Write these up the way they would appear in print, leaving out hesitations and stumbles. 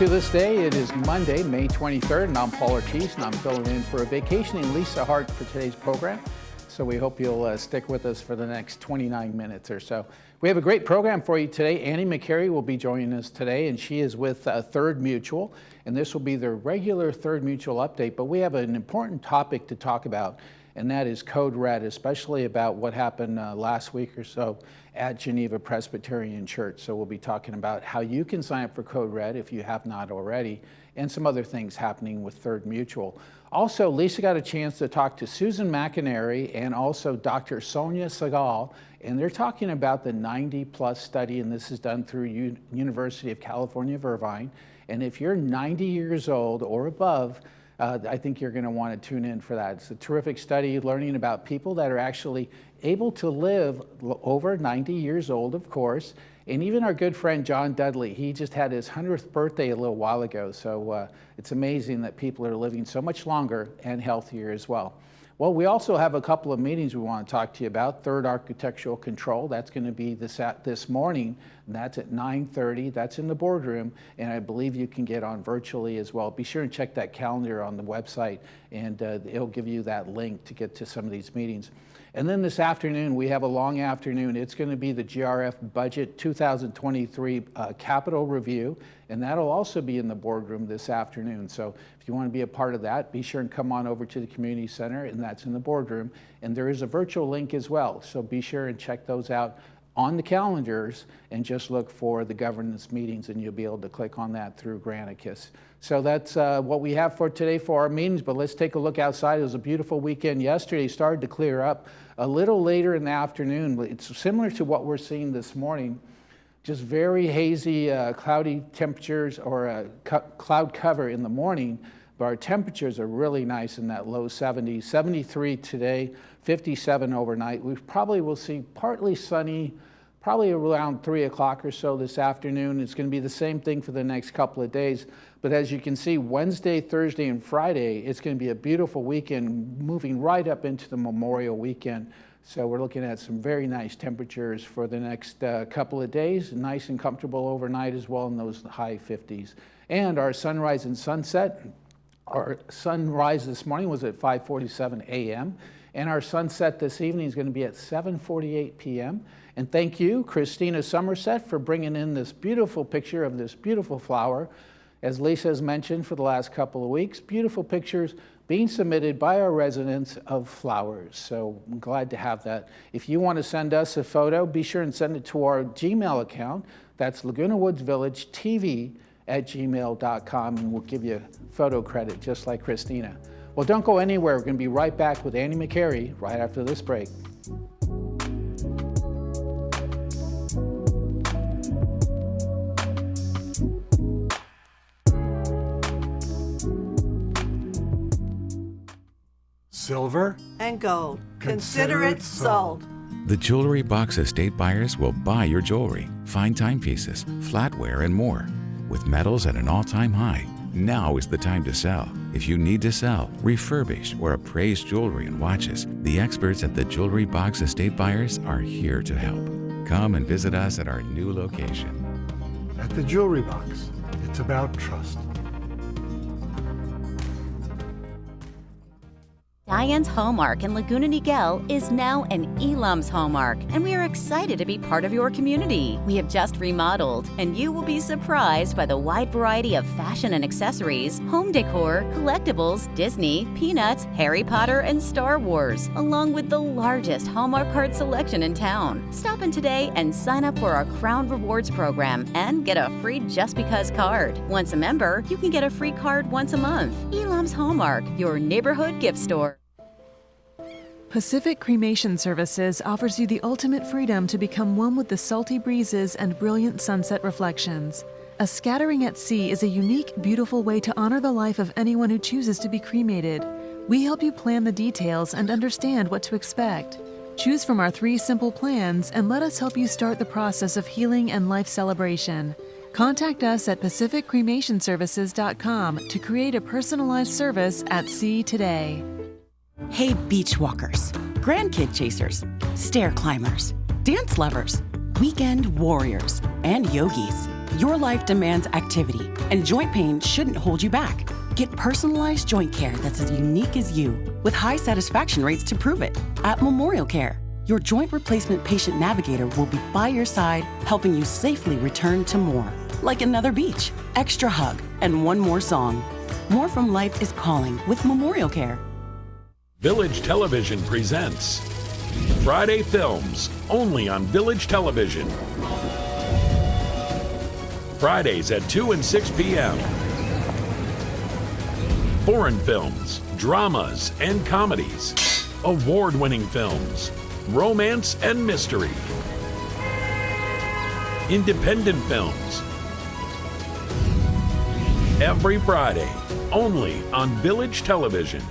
to This Day. It is Monday, May 23rd, and I'm Paul Ortiz, and I'm filling in for a vacationing Lisa Hart for today's program. So we hope you'll stick with us for the next 29 minutes or so. We have a great program for you today. Annie McCary will be joining us today, and she is with Third Mutual, and this will be their regular Third Mutual update. But we have an important topic to talk about, and that is Code Red, especially about what happened last week or so at Geneva Presbyterian Church. So we'll be talking about how you can sign up for Code Red if you have not already, and some other things happening with Third Mutual. Also, Lisa got a chance to talk to Susan McInerney and also Dr. Sonia Segal, and they're talking about the 90+ study, and this is done through University of California, Irvine. And if you're 90 years old or above, I think you're going to want to tune in for that. It's a terrific study learning about people that are actually able to live over 90 years old, of course. And even our good friend John Dudley, he just had his 100th birthday a little while ago. So it's amazing that people are living so much longer and healthier as well. Well, we also have a couple of meetings we want to talk to you about. Third Architectural Control, that's going to be this morning, and that's at 9:30. That's in the boardroom, and I believe you can get on virtually as well. Be sure and check that calendar on the website, and it'll give you that link to get to some of these meetings. And then this afternoon, we have a long afternoon. It's going to be the GRF Budget 2023 Capital Review, and that'll also be in the boardroom this afternoon. So if you want to be a part of that, be sure and come on over to the community center, and that's in the boardroom. And there is a virtual link as well, so be sure and check those out on the calendars and just look for the governance meetings, and you'll be able to click on that through Granicus. So that's what we have for today for our meetings, but let's take a look outside. It was a beautiful weekend yesterday. It started to clear up a little later in the afternoon. It's similar to what we're seeing this morning, just very hazy, cloudy temperatures or cloud cover in the morning, but our temperatures are really nice in that low 70s, 73 today, 57 overnight. We probably will see partly sunny, probably around 3 o'clock or so this afternoon. It's going to be the same thing for the next couple of days. But as you can see, Wednesday, Thursday, and Friday, it's going to be a beautiful weekend, moving right up into the Memorial Weekend. So we're looking at some very nice temperatures for the next couple of days, nice and comfortable overnight as well in those high 50s. And our sunrise and sunset, our sunrise this morning was at 5:47 a.m., and our sunset this evening is going to be at 7:48 p.m. And thank you, Christina Somerset, for bringing in this beautiful picture of this beautiful flower. As Lisa has mentioned for the last couple of weeks, beautiful pictures being submitted by our residents of flowers. So I'm glad to have that. If you want to send us a photo, be sure and send it to our Gmail account. That's Laguna Woods Village TV at gmail.com, and we'll give you photo credit just like Christina. Well, don't go anywhere. We're going to be right back with Annie McCary right after this break. Silver and gold. Consider it sold. The Jewelry Box Estate buyers will buy your jewelry, fine timepieces, flatware, and more. With metals at an all-time high, now is the time to sell. If you need to sell, refurbish, or appraise jewelry and watches, the experts at the Jewelry Box Estate buyers are here to help. Come and visit us at our new location. At the Jewelry Box, it's about trust. Diane's Hallmark in Laguna Niguel is now an Elam's Hallmark, and we are excited to be part of your community. We have just remodeled, and you will be surprised by the wide variety of fashion and accessories, home decor, collectibles, Disney, Peanuts, Harry Potter, and Star Wars, along with the largest Hallmark card selection in town. Stop in today and sign up for our Crown Rewards program and get a free Just Because card. Once a member, you can get a free card once a month. Elam's Hallmark, your neighborhood gift store. Pacific Cremation Services offers you the ultimate freedom to become one with the salty breezes and brilliant sunset reflections. A scattering at sea is a unique, beautiful way to honor the life of anyone who chooses to be cremated. We help you plan the details and understand what to expect. Choose from our 3 simple plans and let us help you start the process of healing and life celebration. Contact us at pacificcremationservices.com to create a personalized service at sea today. Hey, beach walkers, grandkid chasers, stair climbers, dance lovers. weekend warriors, and yogis. Your life demands activity, and joint pain shouldn't hold you back. Get personalized joint care that's as unique as you, with high satisfaction rates to prove it. At Memorial Care, your joint replacement patient navigator will be by your side, helping you safely return to more. Like another beach, extra hug, and one more song. More from life is calling with Memorial Care. Village Television presents Friday Films, only on Village Television. Fridays at 2 and 6 p.m. Foreign films, dramas, and comedies. Award-winning films, romance and mystery. Independent films. Every Friday, only on Village Television.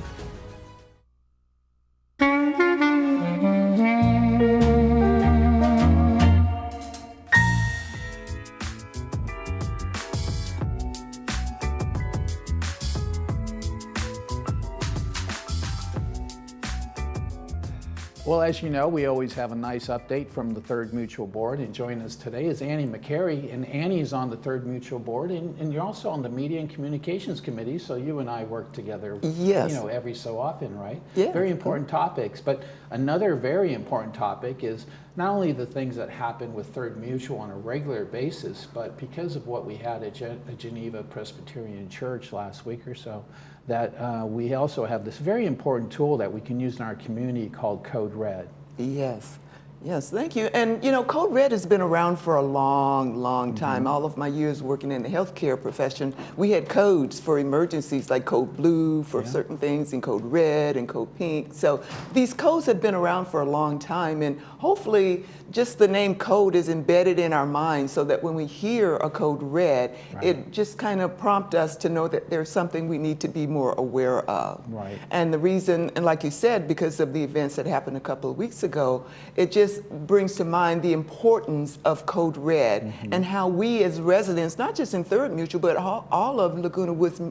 Well, as you know, we always have a nice update from the Third Mutual Board, and joining us today is Annie McCary, and Annie is on the Third Mutual Board, and you're also on the Media and Communications Committee, so you and I work together, Yes. every so often, right? Yeah. Very important topics, but another very important topic is not only the things that happen with Third Mutual on a regular basis, but because of what we had at Geneva Presbyterian Church last week or so, that we also have this very important tool that we can use in our community called Code Red. Yes. Yes, thank you. And Code Red has been around for a long, long time. All of my years working in the healthcare profession, we had codes for emergencies like Code Blue for certain things and Code Red and Code Pink. So these codes have been around for a long time, and hopefully just the name code is embedded in our minds so that when we hear a Code Red, it just kind of prompts us to know that there's something we need to be more aware of. Right. And the reason, and like you said, because of the events that happened a couple of weeks ago, it just brings to mind the importance of Code Red and how we as residents, not just in Third Mutual, but all of Laguna Woods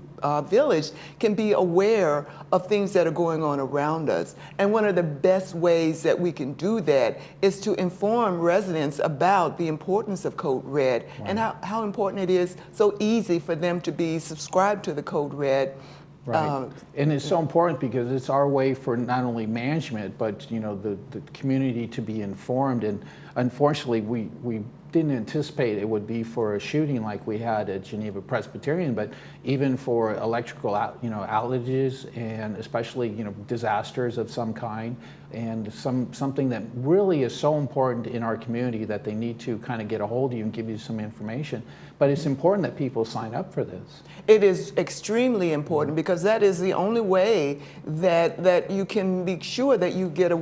Village can be aware of things that are going on around us. And one of the best ways that we can do that is to inform residents about the importance of Code Red and how important it is, so easy for them to be subscribed to the Code Red. Right. And it's so important because it's our way for not only management, but the community to be informed. And unfortunately, we didn't anticipate it would be for a shooting like we had at Geneva Presbyterian, but even for electrical outages and especially disasters of some kind, and something that really is so important in our community that they need to kind of get a hold of you and give you some information. But it's important that people sign up for this. It is extremely important because that is the only way that you can be sure that you get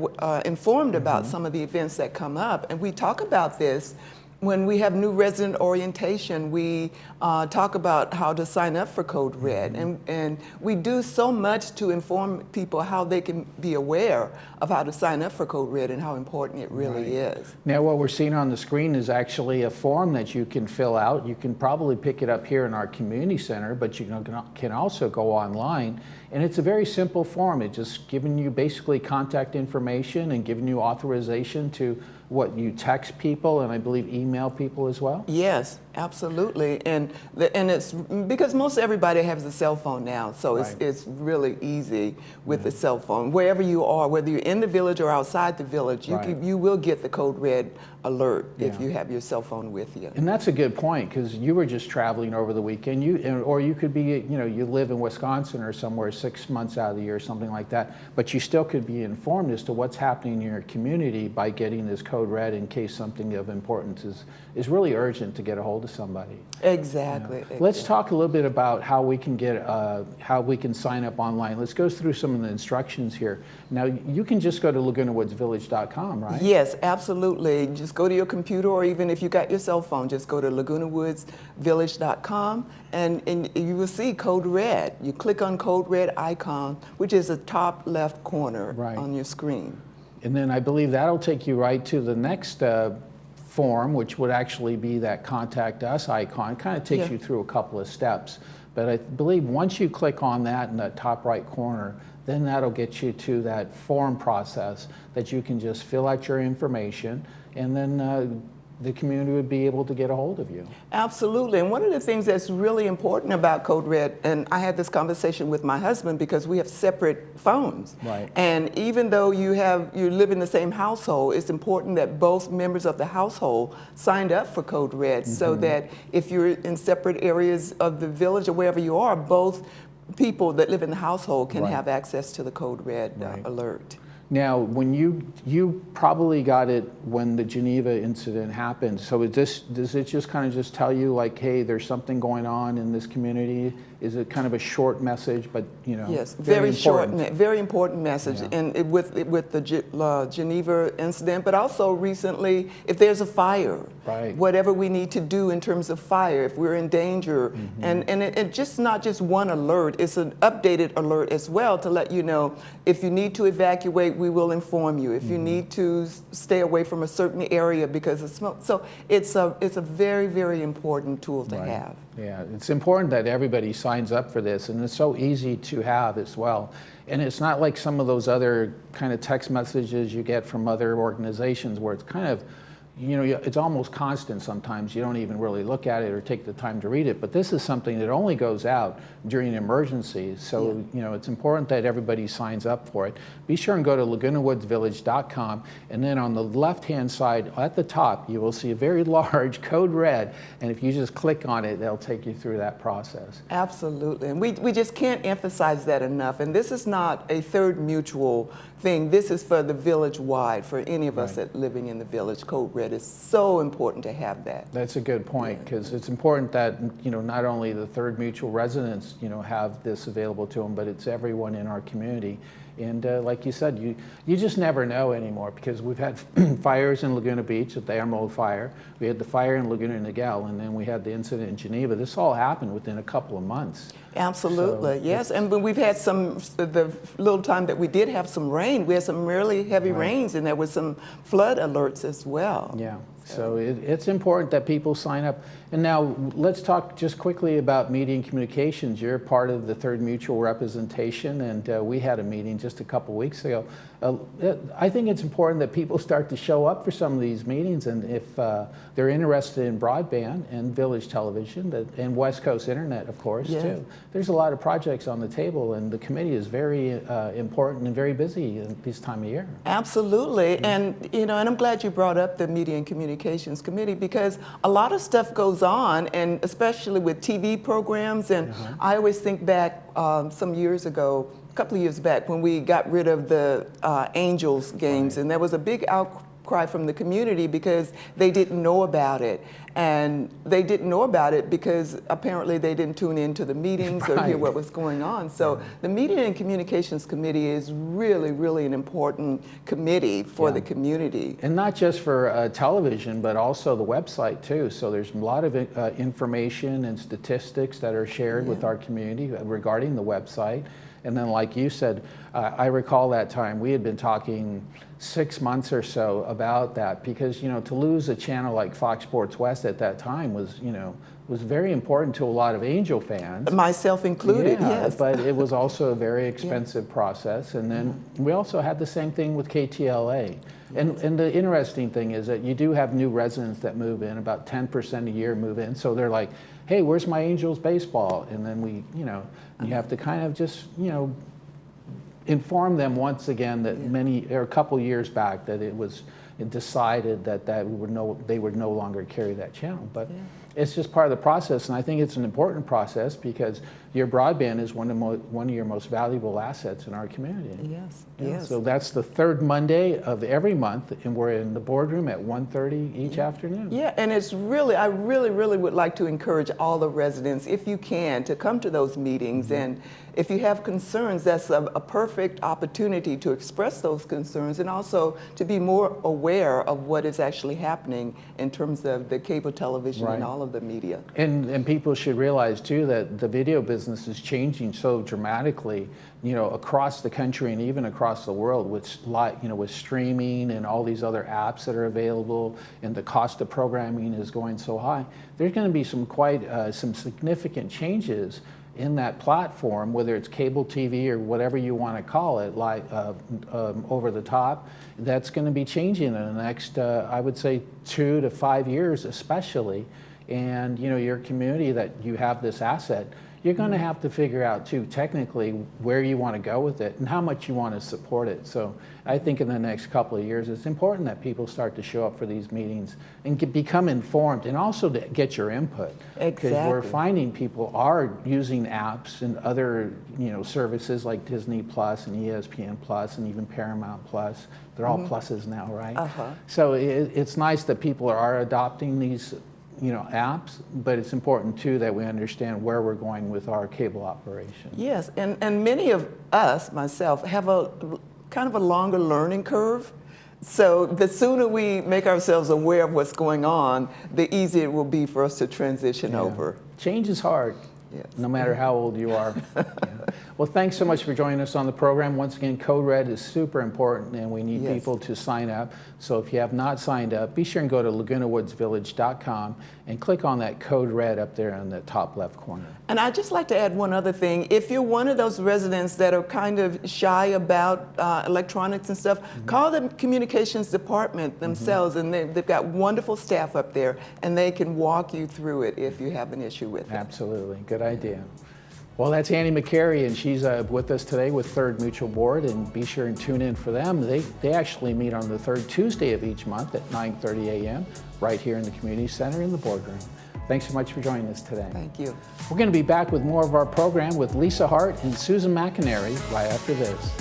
informed about some of the events that come up. And we talk about this when we have new resident orientation. We talk about how to sign up for Code Red, and we do so much to inform people how they can be aware of how to sign up for Code Red and how important it really is. Now what we're seeing on the screen is actually a form that you can fill out. You can probably pick it up here in our community center, but you can also go online, and it's a very simple form. It's just giving you basically contact information and giving you authorization to you text people, and I believe email people as well? Yes, absolutely. And it's because most everybody has a cell phone now, so it's really easy with the cell phone. Wherever you are, whether you're in the village or outside the village, you will get the Code Red alert if you have your cell phone with you. And that's a good point, because you were just traveling over the weekend, or you could be, you live in Wisconsin or somewhere 6 months out of the year or something like that, but you still could be informed as to what's happening in your community by getting this Code Red in case something of importance is really urgent to get a hold of somebody. Exactly. Let's talk a little bit about how we can sign up online. Let's go through some of the instructions here. Now, you can just go to lagunawoodsvillage.com, right? Yes, absolutely. Just go to your computer, or even if you got your cell phone, just go to lagunawoodsvillage.com and you will see Code Red. You click on Code Red icon, which is the top left corner on your screen. And then I believe that'll take you right to the next form, which would actually be that Contact Us icon. It kind of takes you through a couple of steps. But I believe once you click on that in the top right corner, then that'll get you to that form process that you can just fill out your information and then the community would be able to get a hold of you. Absolutely. And one of the things that's really important about Code Red, and I had this conversation with my husband because we have separate phones. Right. And even though you live in the same household, it's important that both members of the household signed up for Code Red so that if you're in separate areas of the village or wherever you are, both people that live in the household can have access to the Code Red alert. Now, when you probably got it when the Geneva incident happened, so does it just kind of just tell you like, hey, there's something going on in this community? Is it kind of a short message, but yes, very short, important? very important message, Yeah. and with the Geneva incident, but also recently, if there's a fire, whatever we need to do in terms of fire, if we're in danger, and it just not just one alert, it's an updated alert as well to let you know if you need to evacuate, we will inform you. If you need to stay away from a certain area because of smoke, so it's a very, very important tool to have. Yeah, it's important that everybody signs up for this, and it's so easy to have as well. And it's not like some of those other kind of text messages you get from other organizations where it's kind of, it's almost constant sometimes. You don't even really look at it or take the time to read it. But this is something that only goes out during emergencies. So, it's important that everybody signs up for it. Be sure and go to lagunawoodsvillage.com. And then on the left-hand side at the top, you will see a very large Code Red. And if you just click on it, they'll take you through that process. Absolutely. And we just can't emphasize that enough. And this is not a third mutual thing. This is for the village-wide, for any of us that living in the village. Code Red is so important to have that. That's a good point, because it's important that not only the third mutual residents have this available to them, but it's everyone in our community. And like you said, you just never know anymore, because we've had fires in Laguna Beach, the Emerald Fire. We had the fire in Laguna Niguel, and then we had the incident in Geneva. This all happened within a couple of months. Absolutely, so yes. And we've had the little time that we did have some rain, we had some really heavy rains, and there was some flood alerts as well. Yeah. So it's important that people sign up. And now let's talk just quickly about media and communications. You're part of the Third Mutual representation, and we had a meeting just a couple weeks ago. I think it's important that people start to show up for some of these meetings, and if they're interested in broadband and village television and West Coast Internet, of course, too. There's a lot of projects on the table, and the committee is very important and very busy at this time of year. Absolutely, and and I'm glad you brought up the Media and Communications Committee, because a lot of stuff goes on, and especially with TV programs, and I always think back some years ago, a couple of years back, when we got rid of the Angels games, and there was a big outcry from the community because they didn't know about it. And they didn't know about it because apparently they didn't tune into the meetings or hear what was going on. So the Media and Communications Committee is really, really an important committee for the community. And not just for television, but also the website too. So there's a lot of information and statistics that are shared with our community regarding the website. And then, like you said, I recall that time we had been talking 6 months or so about that, because to lose a channel like Fox Sports West at that time was very important to a lot of Angel fans, myself included. Yes, but it was also a very expensive process. And then we also had the same thing with KTLA. And the interesting thing is that you do have new residents that move in, about 10% a year move in. So they're like, hey, where's my Angels baseball? And then you have to kind of just, inform them once again that a couple years back that it was decided that they would no longer carry that channel. But it's just part of the process, and I think it's an important process because your broadband is one of your most valuable assets in our community. Yes, yes. So that's the third Monday of every month, and we're in the boardroom at 1:30 each afternoon. Yeah, and it's really, I really, really would like to encourage all the residents, if you can, to come to those meetings. And if you have concerns, that's a perfect opportunity to express those concerns, and also to be more aware of what is actually happening in terms of the cable television and all of the media. And people should realize too that the video business is changing so dramatically, across the country and even across the world with streaming and all these other apps that are available, and the cost of programming is going so high. There's going to be some significant changes in that platform, whether it's cable TV or whatever you want to call it, like over the top, that's going to be changing in the next, I would say, 2 to 5 years especially. And you know, your community that you have this asset, you're going to have to figure out too, technically, where you want to go with it and how much you want to support it. So I think in the next couple of years, it's important that people start to show up for these meetings and become informed, and also to get your input. Because we're finding people are using apps and other, you know, services like Disney Plus and ESPN Plus and even Paramount Plus. They're all pluses now, right? So it's nice that people are adopting these, you know, apps, but it's important too that we understand where we're going with our cable operation. Yes, and many of us, myself, have a kind of a longer learning curve. So the sooner we make ourselves aware of what's going on, the easier it will be for us to transition over. Change is hard. Yes. No matter how old you are. Well, thanks so much for joining us on the program. Once again, Code Red is super important, and we need people to sign up. So if you have not signed up, be sure and go to lagunawoodsvillage.com and click on that Code Red up there in the top left corner. And I'd just like to add one other thing. If you're one of those residents that are kind of shy about electronics and stuff, call the communications department themselves, and they've got wonderful staff up there, and they can walk you through it if you have an issue with it. Absolutely. Good idea. Well, that's Annie McCary, and she's with us today with Third Mutual Board, and be sure and tune in for them. They actually meet on the third Tuesday of each month at 9:30 a.m. right here in the community center in the boardroom. Thanks so much for joining us today. Thank you. We're going to be back with more of our program with Lisa Hart and Susan McInerney right after this.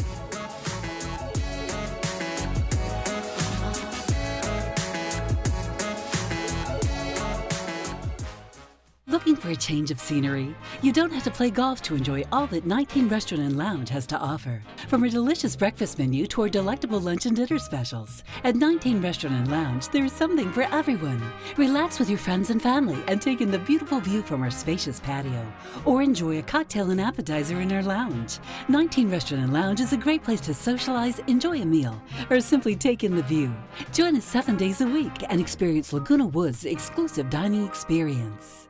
Looking for a change of scenery? You don't have to play golf to enjoy all that 19 Restaurant and Lounge has to offer. From a delicious breakfast menu to our delectable lunch and dinner specials. At 19 Restaurant and Lounge, there is something for everyone. Relax with your friends and family and take in the beautiful view from our spacious patio. Or enjoy a cocktail and appetizer in our lounge. 19 Restaurant and Lounge is a great place to socialize, enjoy a meal, or simply take in the view. Join us 7 days a week and experience Laguna Woods' exclusive dining experience.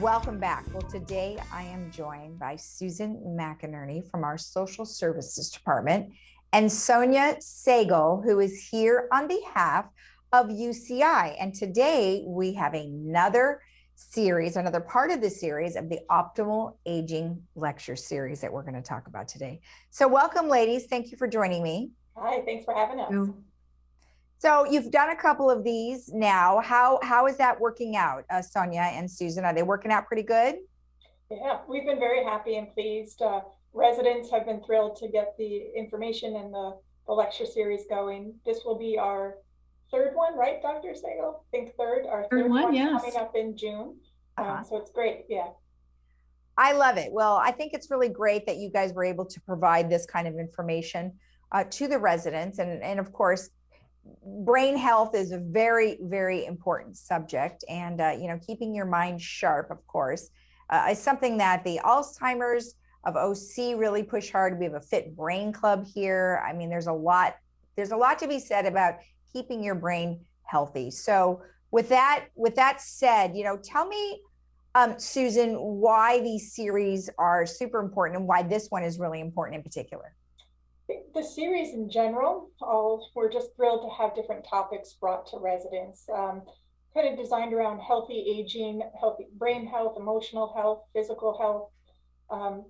Welcome back. Well, today I am joined by Susan McInerney from our Social Services Department and Sonia Sagal, who is here on behalf of UCI. And today we have another series, another part of the series of the Optimal Aging Lecture Series that we're going to talk about today. So welcome, ladies. Thank you for joining me. Hi, thanks for having us. So you've done a couple of these now. How is that working out, Sonia and Susan? Are they working out pretty good? Yeah, we've been very happy and pleased. Residents have been thrilled to get the information and the lecture series going. This will be our third one, right, Dr. Sagal? I think third. Our third one, yes. Coming up in June. So it's great, yeah. I love it. Well, I think it's really great that you guys were able to provide this kind of information to the residents. And of course, brain health is a very, very important subject. And, you know, keeping your mind sharp, of course, is something that the Alzheimer's of OC really push hard. We have a Fit Brain Club here. I mean, there's a lot to be said about keeping your brain healthy. So with that said, you know, tell me, Susan, why these series are super important and why this one is really important in particular. The series in general, we're just thrilled to have different topics brought to residents, kind of designed around healthy aging, healthy brain health, emotional health, physical health.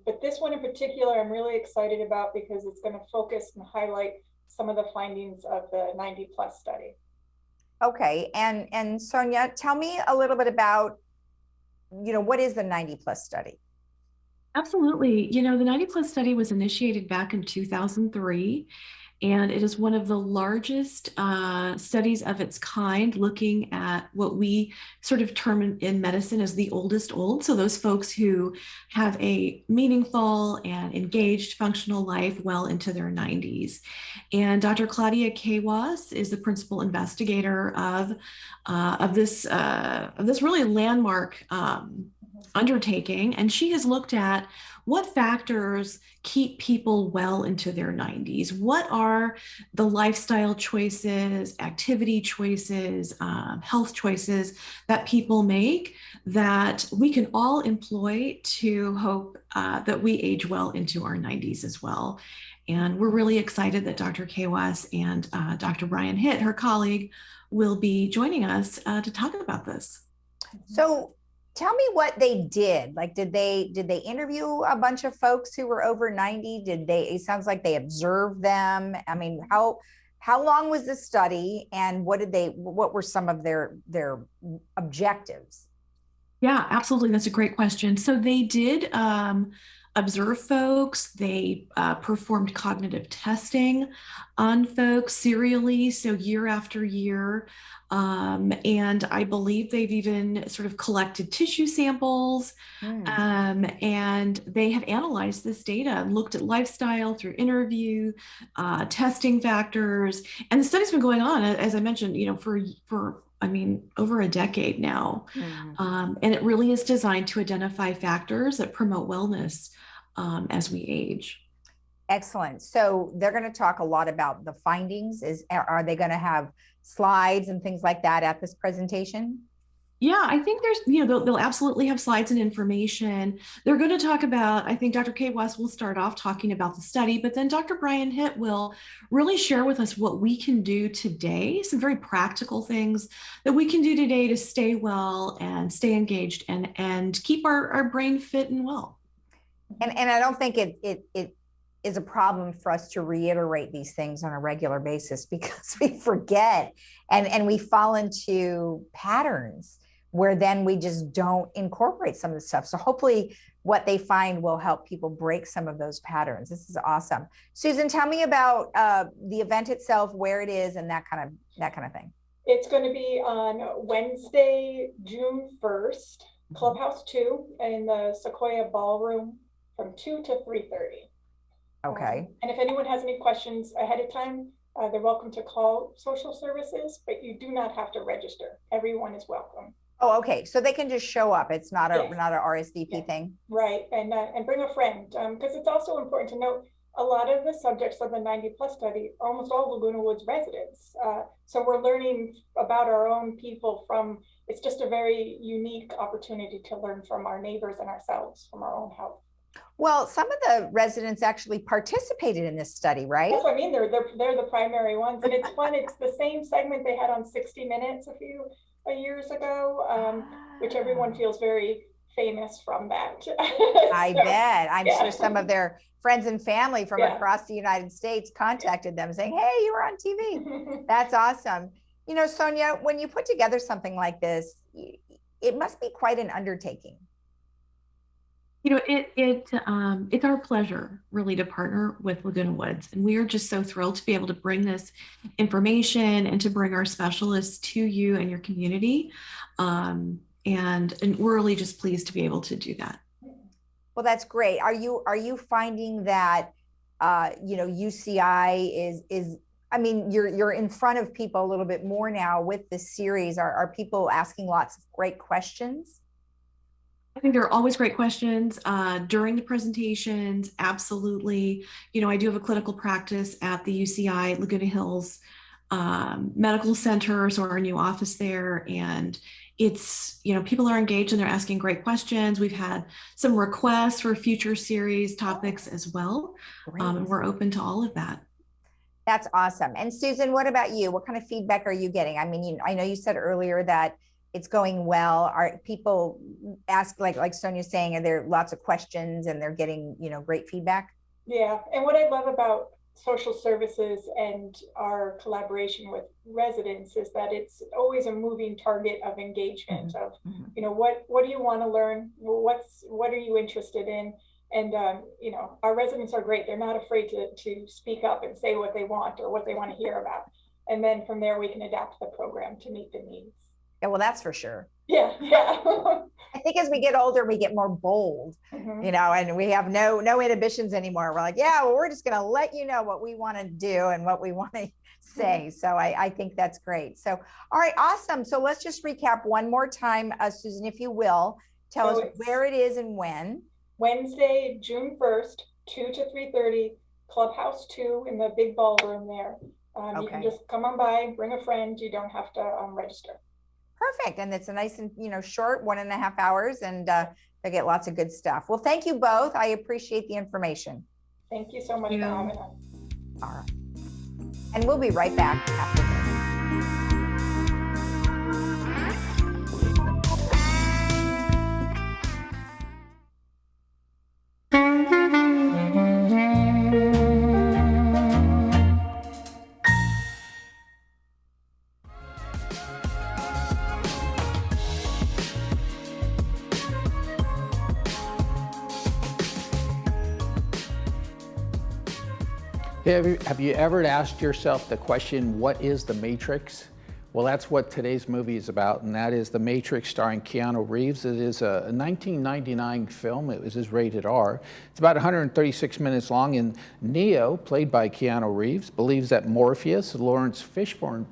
But this one in particular, I'm really excited about because it's going to focus and highlight some of the findings of the 90 plus study. Okay, and Sonia, tell me a little bit about, you know, what is the 90 plus study? Absolutely. You know, the 90 plus study was initiated back in 2003, and it is one of the largest studies of its kind, looking at what we sort of term in medicine as the oldest old. So those folks who have a meaningful and engaged functional life well into their 90s. And Dr. Claudia Kawas is the principal investigator of this really landmark undertaking, and she has looked at what factors keep people well into their 90s? What are the lifestyle choices, activity choices, health choices that people make that we can all employ to hope that we age well into our 90s as well? And we're really excited that Dr. Kawas and Dr. Brian Hitt, her colleague, will be joining us to talk about this. So tell me what they did. Like, did they interview a bunch of folks who were over 90? It sounds like they observed them. I mean, how long was the study, and what were some of their objectives? Yeah, absolutely. That's a great question. So they did observe folks. They performed cognitive testing on folks serially, so year after year. And I believe they've even sort of collected tissue samples, and they have analyzed this data and looked at lifestyle through interview, testing factors. And the study's been going on, as I mentioned, for over a decade now. And it really is designed to identify factors that promote wellness as we age. Excellent. So they're going to talk a lot about the findings. Are they going to have slides and things like that at this presentation? Yeah, I think they'll absolutely have slides and information. They're going to talk about, I think Dr. Kate West will start off talking about the study, but then Dr. Brian Hitt will really share with us what we can do today, some very practical things that we can do today to stay well and stay engaged and keep our brain fit and well. And I don't think it is a problem for us to reiterate these things on a regular basis, because we forget and we fall into patterns where then we just don't incorporate some of the stuff. So hopefully what they find will help people break some of those patterns. This is awesome. Susan, tell me about the event itself, where it is, and that kind of thing. It's going to be on Wednesday, June 1st, Clubhouse 2 in the Sequoia Ballroom from 2 to 3:30. Okay. And if anyone has any questions ahead of time, they're welcome to call social services, but you do not have to register. Everyone is welcome. Oh, okay. So they can just show up. It's not a RSVP thing. Right. And bring a friend, because it's also important to note a lot of the subjects of the 90+ study, almost all Laguna Woods residents. So we're learning about our own people it's just a very unique opportunity to learn from our neighbors and ourselves, from our own health. Well, some of the residents actually participated in this study, right? That's what I mean. They're the primary ones, and it's fun. It's the same segment they had on 60 Minutes a few years ago, which everyone feels very famous from that. I bet. I'm sure some of their friends and family from across the United States contacted them saying, "Hey, you were on TV." That's awesome. Sonia, when you put together something like this, it must be quite an undertaking. It's our pleasure really to partner with Laguna Woods, and we are just so thrilled to be able to bring this information and to bring our specialists to you and your community. And we're really just pleased to be able to do that. Well, that's great. Are you finding that UCI is you're in front of people a little bit more now with this series. Are people asking lots of great questions? I think there are always great questions during the presentations. Absolutely. I do have a clinical practice at the UCI Laguna Hills Medical Center, so our new office there. And it's, people are engaged and they're asking great questions. We've had some requests for future series topics as well. And we're open to all of that. That's awesome. And Susan, what about you? What kind of feedback are you getting? I know you said earlier that it's going well. Are people ask, like Sonia's saying, are there lots of questions and they're getting, great feedback? Yeah. And what I love about social services and our collaboration with residents is that it's always a moving target of engagement of, what do you want to learn? What are you interested in? And, our residents are great. They're not afraid to speak up and say what they want or what they want to hear about. And then from there, we can adapt the program to meet the needs. Yeah, well, that's for sure. Yeah. I think as we get older, we get more bold, and we have no inhibitions anymore. We're like, we're just going to let you know what we want to do and what we want to say. So I think that's great. So, all right, awesome. So let's just recap one more time, Susan, if you will, tell us where it is and when. Wednesday, June 1st, 2 to 3:30, Clubhouse 2 in the big ballroom there. You can just come on by, bring a friend. You don't have to register. Perfect. And it's a nice and, short 1.5 hours, and they get lots of good stuff. Well, thank you both. I appreciate the information. Thank you so much for having us. All right. And we'll be right back after this. Have you ever asked yourself the question, what is the Matrix? Well, that's what today's movie is about, and that is The Matrix starring Keanu Reeves. It is a 1999 film. It was rated R. It's about 136 minutes long, and Neo, played by Keanu Reeves, believes that Morpheus, Lawrence Fishburne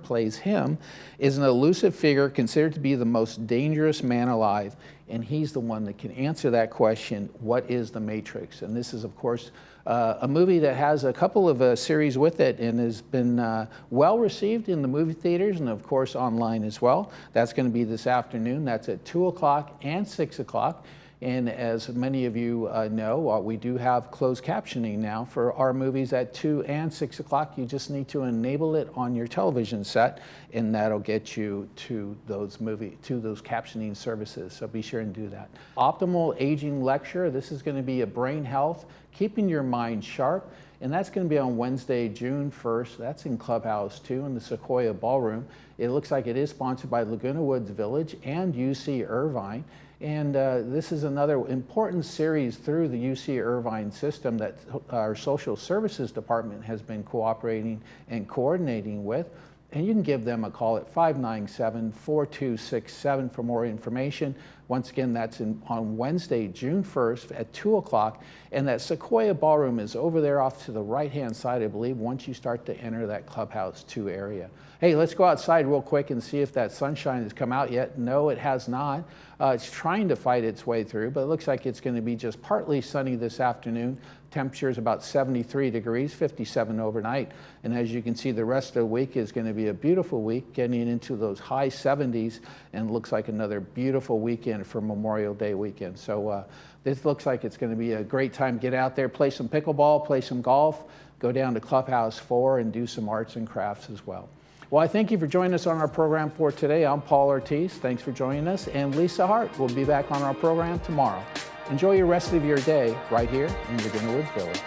plays him, is an elusive figure considered to be the most dangerous man alive, and he's the one that can answer that question, what is the Matrix? And this is, of course, a movie that has a couple of series with it and has been well received in the movie theaters and, of course, online as well. That's going to be this afternoon. That's at 2 o'clock and 6 o'clock. And as many of you know, we do have closed captioning now for our movies at 2 and 6 o'clock. You just need to enable it on your television set, and that'll get you to those captioning services. So be sure and do that. Optimal Aging Lecture. This is going to be a brain health, keeping your mind sharp. And that's going to be on Wednesday, June 1st. That's in Clubhouse 2 in the Sequoia Ballroom. It looks like it is sponsored by Laguna Woods Village and UC Irvine. And this is another important series through the UC Irvine system that our social services department has been cooperating and coordinating with. And you can give them a call at 597-4267 for more information. Once again, that's on Wednesday, June 1st at 2 o'clock. And that Sequoia Ballroom is over there off to the right-hand side, I believe, once you start to enter that Clubhouse 2 area. Hey, let's go outside real quick and see if that sunshine has come out yet. No, it has not. It's trying to fight its way through, but it looks like it's going to be just partly sunny this afternoon. Temperature is about 73 degrees, 57 overnight. And as you can see, the rest of the week is going to be a beautiful week, getting into those high 70s, and looks like another beautiful weekend for Memorial Day weekend. So this looks like it's going to be a great time. Get out there, play some pickleball, play some golf, go down to Clubhouse 4 and do some arts and crafts as well. Well, I thank you for joining us on our program for today. I'm Paul Ortiz. Thanks for joining us. And Lisa Hart will be back on our program tomorrow. Enjoy your rest of your day right here in Laguna Woods Village.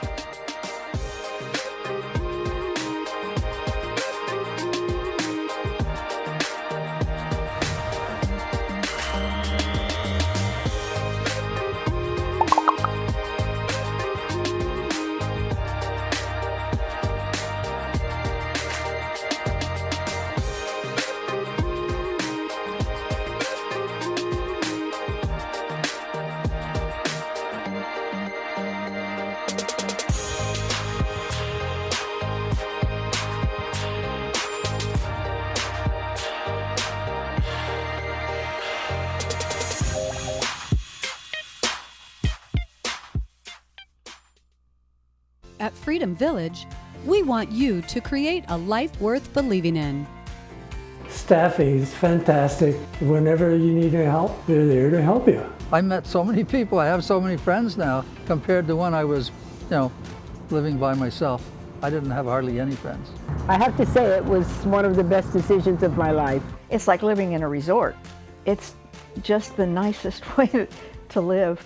At Freedom Village, we want you to create a life worth believing in. Staffing is fantastic. Whenever you need help, they're there to help you. I met so many people. I have so many friends now compared to when I was, living by myself. I didn't have hardly any friends. I have to say it was one of the best decisions of my life. It's like living in a resort. It's just the nicest way to live.